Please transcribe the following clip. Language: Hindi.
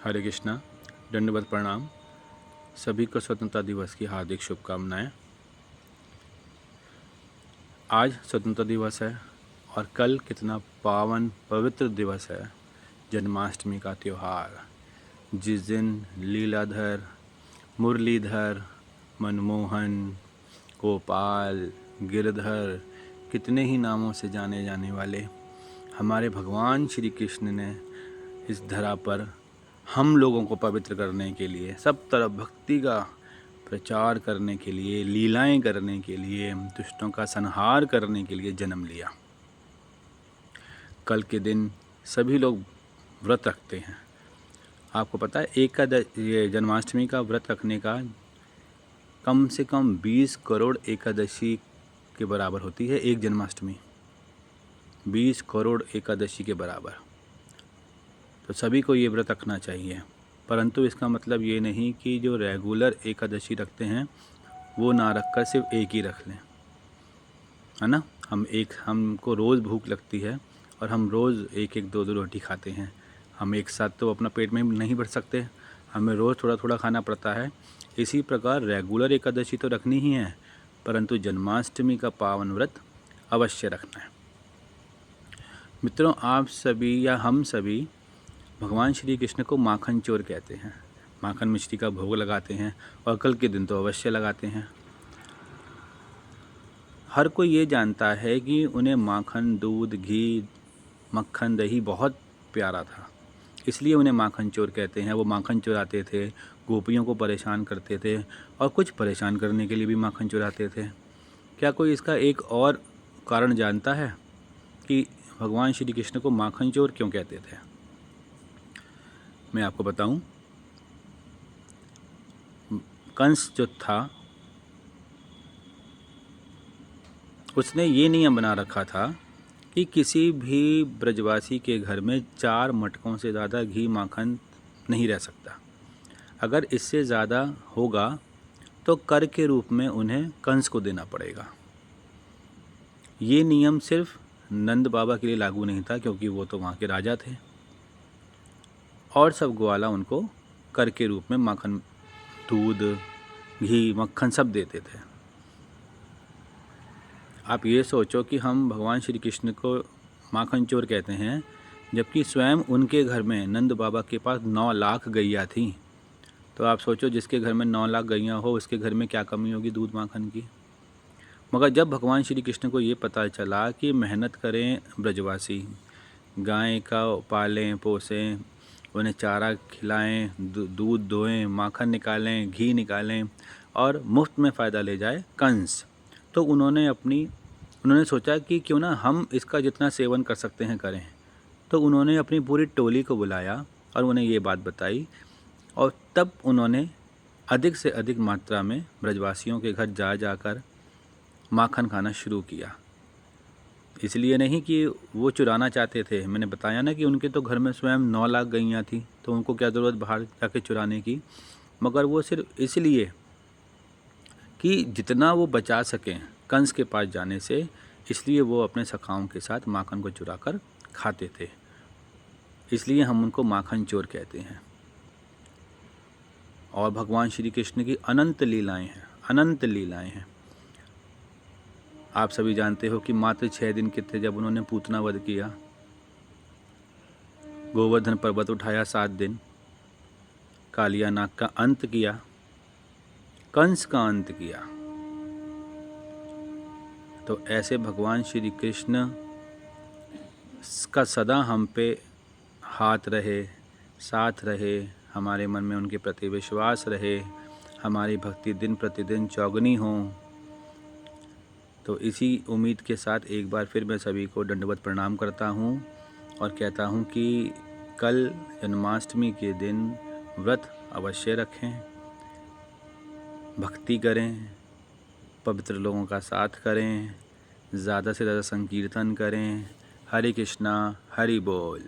हरे कृष्णा। दंडवत प्रणाम। सभी को स्वतंत्रता दिवस की हार्दिक शुभकामनाएं। आज स्वतंत्रता दिवस है और कल कितना पावन पवित्र दिवस है, जन्माष्टमी का त्यौहार, जिस दिन लीलाधर, मुरलीधर, मनमोहन, गोपाल, गिरधर, कितने ही नामों से जाने जाने वाले हमारे भगवान श्री कृष्ण ने इस धरा पर हम लोगों को पवित्र करने के लिए, सब तरफ भक्ति का प्रचार करने के लिए, लीलाएं करने के लिए, दुष्टों का संहार करने के लिए जन्म लिया। कल के दिन सभी लोग व्रत रखते हैं। आपको पता है ये जन्माष्टमी का व्रत रखने का कम से कम 20 करोड़ एकादशी के बराबर होती है। एक जन्माष्टमी 20 करोड़ एकादशी के बराबर। तो सभी को ये व्रत रखना चाहिए, परंतु इसका मतलब ये नहीं कि जो रेगुलर एकादशी रखते हैं वो ना रखकर सिर्फ एक ही रख लें, है ना। हमको रोज़ भूख लगती है और हम रोज़ एक एक दो दो रोटी खाते हैं। हम एक साथ तो अपना पेट में नहीं भर सकते, हमें रोज़ थोड़ा थोड़ा खाना पड़ता है। इसी प्रकार रेगुलर एकादशी तो रखनी ही है, परंतु जन्माष्टमी का पावन व्रत अवश्य रखना है। मित्रों, आप सभी या हम सभी भगवान श्री कृष्ण को माखन चोर कहते हैं। माखन मिश्री का भोग लगाते हैं और कल के दिन तो अवश्य लगाते हैं। हर कोई ये जानता है कि उन्हें माखन, दूध, घी, मक्खन, दही बहुत प्यारा था, इसलिए उन्हें माखन चोर कहते हैं। वो माखन चुराते थे, गोपियों को परेशान करते थे और कुछ परेशान करने के लिए भी माखन चुराते थे। क्या कोई इसका एक और कारण जानता है कि भगवान श्री कृष्ण को माखन चोर क्यों कहते थे? मैं आपको बताऊं। कंस जो था उसने ये नियम बना रखा था कि किसी भी ब्रजवासी के घर में 4 मटकों से ज़्यादा घी माखन नहीं रह सकता। अगर इससे ज़्यादा होगा तो कर के रूप में उन्हें कंस को देना पड़ेगा। ये नियम सिर्फ नंद बाबा के लिए लागू नहीं था, क्योंकि वो तो वहाँ के राजा थे और सब ग्वाला उनको कर के रूप में माखन, दूध, घी, मक्खन सब देते थे। आप ये सोचो कि हम भगवान श्री कृष्ण को माखन चोर कहते हैं, जबकि स्वयं उनके घर में नंद बाबा के पास 9 लाख गैया थी। तो आप सोचो, जिसके घर में 9 लाख गैया हो उसके घर में क्या कमी होगी दूध माखन की। मगर जब भगवान श्री कृष्ण को ये पता चला कि मेहनत करें ब्रजवासी, गाय का पालें पोसें, उन्हें चारा खिलाएं, दूध दोएं, माखन निकालें, घी निकालें और मुफ्त में फ़ायदा ले जाए कंस, तो उन्होंने सोचा कि क्यों ना हम इसका जितना सेवन कर सकते हैं करें। तो उन्होंने अपनी पूरी टोली को बुलाया और उन्हें ये बात बताई, और तब उन्होंने अधिक से अधिक मात्रा में ब्रजवासियों के घर जा जाकर माखन खाना शुरू किया। इसलिए नहीं कि वो चुराना चाहते थे। मैंने बताया ना कि उनके तो घर में स्वयं 9 लाख गैया थी, तो उनको क्या ज़रूरत बाहर जाके चुराने की। मगर वो सिर्फ इसलिए कि जितना वो बचा सकें कंस के पास जाने से, इसलिए वो अपने सखाओं के साथ माखन को चुरा कर खाते थे। इसलिए हम उनको माखन चोर कहते हैं। और भगवान श्री कृष्ण की अनंत लीलाएं हैं, अनंत लीलाएं हैं। आप सभी जानते हो कि मात्र 6 दिन के थे जब उन्होंने पूतना वध किया, गोवर्धन पर्वत उठाया 7 दिन, कालिया नाग का अंत किया, कंस का अंत किया। तो ऐसे भगवान श्री कृष्ण का सदा हम पे हाथ रहे, साथ रहे, हमारे मन में उनके प्रति विश्वास रहे, हमारी भक्ति दिन प्रतिदिन चौगुनी हो। तो इसी उम्मीद के साथ एक बार फिर मैं सभी को दंडवत प्रणाम करता हूँ और कहता हूँ कि कल जन्माष्टमी के दिन व्रत अवश्य रखें, भक्ति करें, पवित्र लोगों का साथ करें, ज़्यादा से ज़्यादा संकीर्तन करें। हरे कृष्णा, हरि बोल।